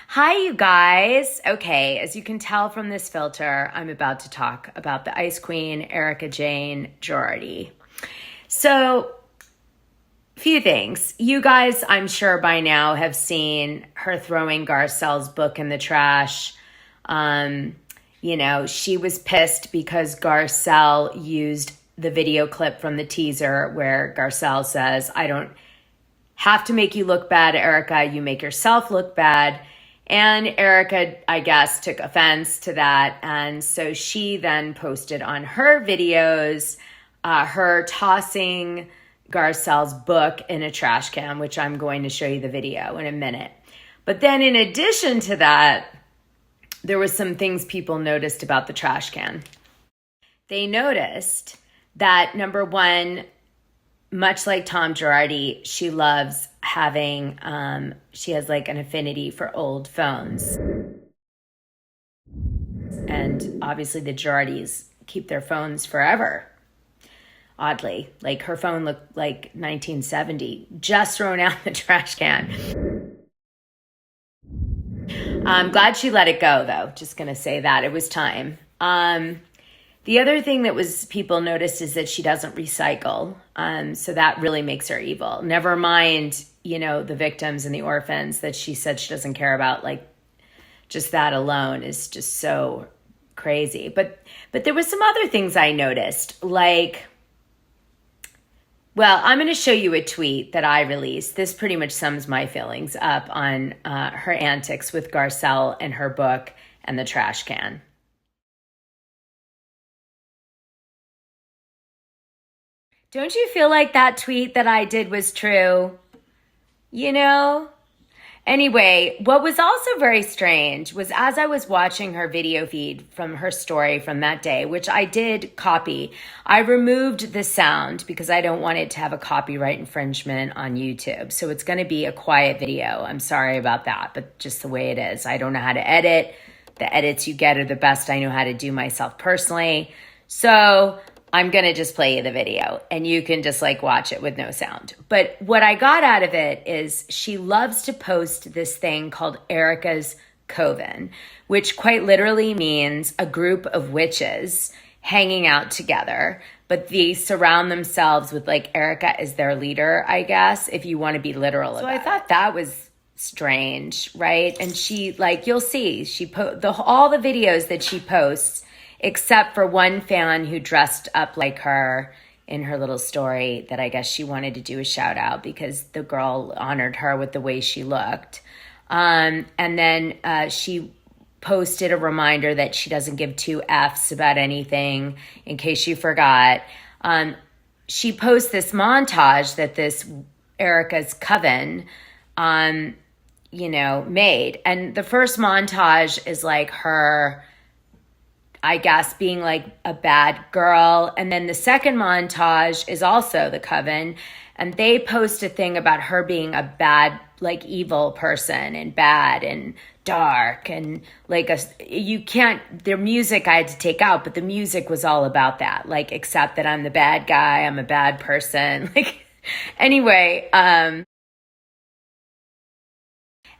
Hi, you guys. Okay, as you can tell from this filter, I'm about to talk about the Ice Queen, Erika Jayne Girardi. So, few things. You guys, I'm sure by now, have seen her throwing Garcelle's book in the trash. She was pissed because Garcelle used the video clip from the teaser where Garcelle says, I don't have to make you look bad, Erika. You make yourself look bad. And Erika, I guess, took offense to that. And so she then posted on her videos her tossing Garcelle's book in a trash can, which I'm going to show you the video in a minute. But then in addition to that, there was some things people noticed about the trash can. They noticed that, number one, much like Tom Girardi, she loves having, she has like an affinity for old phones. And obviously the Girardis keep their phones forever. Oddly, like her phone looked like 1970, just thrown out the trash can. I'm glad she let it go, though. Just going to say that. It was time. The other thing that was people noticed is that she doesn't recycle. So that really makes her evil. Never mind, the victims and the orphans that she said she doesn't care about. Like, just that alone is just so crazy. But there was some other things I noticed, like, well, I'm going to show you a tweet that I released. This pretty much sums my feelings up on her antics with Garcelle and her book and the trash can. Don't you feel like that tweet that I did was true? Anyway, what was also very strange was as I was watching her video feed from her story from that day, which I did copy, I removed the sound because I don't want it to have a copyright infringement on YouTube. So it's going to be a quiet video. I'm sorry about that, but just the way it is. I don't know how to edit. The edits you get are the best I know how to do myself personally. So I'm going to just play you the video and you can just watch it with no sound. But what I got out of it is she loves to post this thing called Erika's COVEN, which quite literally means a group of witches hanging out together. But they surround themselves with Erika as their leader, I guess, if you want to be literal about it. So I thought that was strange, right? And she, you'll see, all the videos that she posts, except for one fan who dressed up like her in her little story that I guess she wanted to do a shout out because the girl honored her with the way she looked. And then she posted a reminder that she doesn't give two Fs about anything in case you forgot. She posts this montage that this Erika's COVEN made. And the first montage is her, I guess, being a bad girl. And then the second montage is also the COVEN. And they post a thing about her being a bad, evil person and bad and dark. And their music I had to take out, but the music was all about that. Except that I'm the bad guy, I'm a bad person. Anyway. And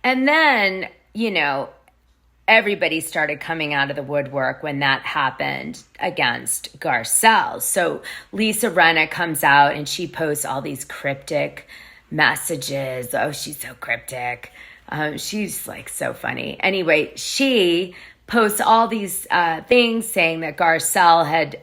then, everybody started coming out of the woodwork when that happened against Garcelle. So Lisa Rinna comes out and she posts all these cryptic messages. Oh, she's so cryptic. She's so funny. Anyway, she posts all these things saying that Garcelle had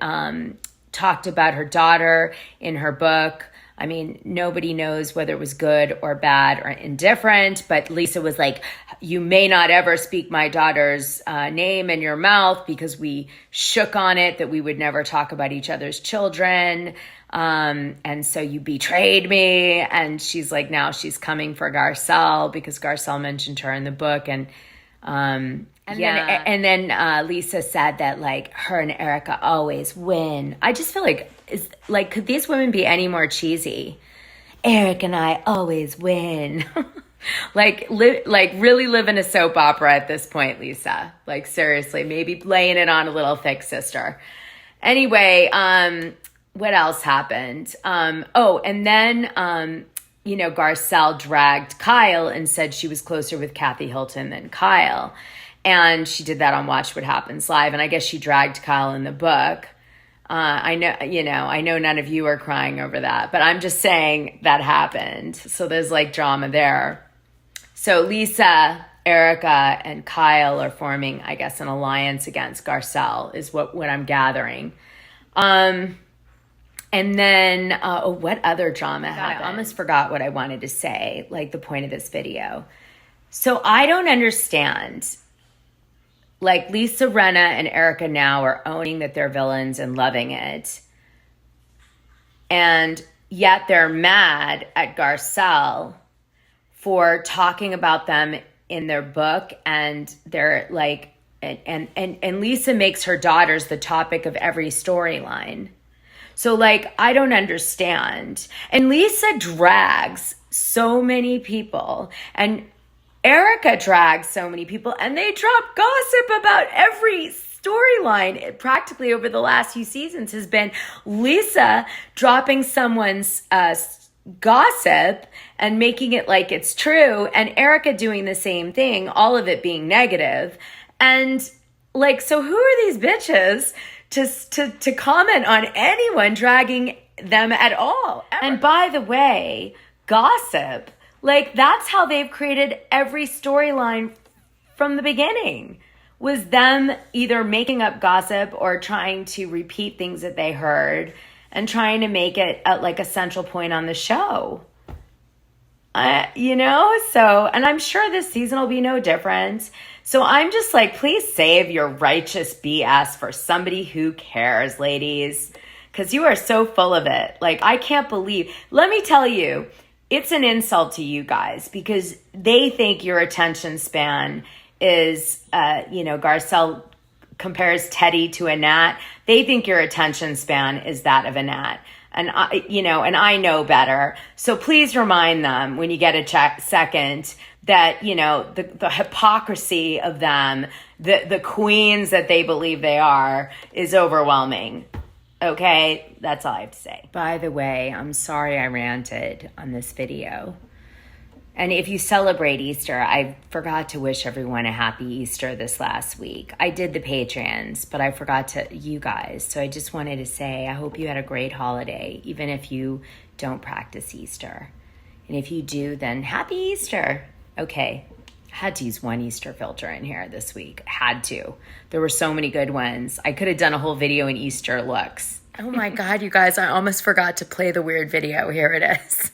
talked about her daughter in her book. I mean, nobody knows whether it was good or bad or indifferent, but Lisa was like, you may not ever speak my daughter's name in your mouth because we shook on it that we would never talk about each other's children. And so you betrayed me. And she's now she's coming for Garcelle because Garcelle mentioned her in the book. And then Lisa said that her and Erika always win. I just feel could these women be any more cheesy? Eric and I always win. Really live in a soap opera at this point, Lisa. Seriously, maybe laying it on a little thick, sister. Anyway, what else happened? And then Garcelle dragged Kyle and said she was closer with Kathy Hilton than Kyle. And she did that on Watch What Happens Live. And I guess she dragged Kyle in the book. I know none of you are crying over that, but I'm just saying that happened. So there's like drama there. So Lisa, Erika, and Kyle are forming, I guess, an alliance against Garcelle is what I'm gathering. And then, what other drama happened? I almost forgot what I wanted to say, like the point of this video. So I don't understand. Like Lisa Rinna and Erika now are owning that they're villains and loving it. And yet they're mad at Garcelle for talking about them in their book. And they're like, and Lisa makes her daughters the topic of every storyline. So, like, I don't understand. And Lisa drags so many people. And Erika drags so many people. And they drop gossip about every storyline. Practically over the last few seasons has been Lisa dropping someone's gossip and making it like it's true. And Erika doing the same thing. All of it being negative. And, like, so who are these bitches to comment on anyone dragging them at all? Ever. And by the way, gossip, like that's how they've created every storyline from the beginning, was them either making up gossip or trying to repeat things that they heard and trying to make it like a central point on the show. So, and I'm sure this season will be no different. So I'm just like, please save your righteous BS for somebody who cares, ladies, because you are so full of it. Like, I can't believe, let me tell you, it's an insult to you guys because they think your attention span is, Garcelle compares Teddy to a gnat. They think your attention span is that of a gnat. And I know better. So please remind them when you get a second that, the hypocrisy of them, the queens that they believe they are, is overwhelming. Okay, that's all I have to say. By the way, I'm sorry I ranted on this video. And if you celebrate Easter, I forgot to wish everyone a happy Easter this last week. I did the Patreons, but I forgot to you guys. So I just wanted to say I hope you had a great holiday, even if you don't practice Easter. And if you do, then happy Easter. Okay, I had to use one Easter filter in here this week. Had to. There were so many good ones. I could have done a whole video in Easter looks. Oh my God, you guys, I almost forgot to play the weird video. Here it is.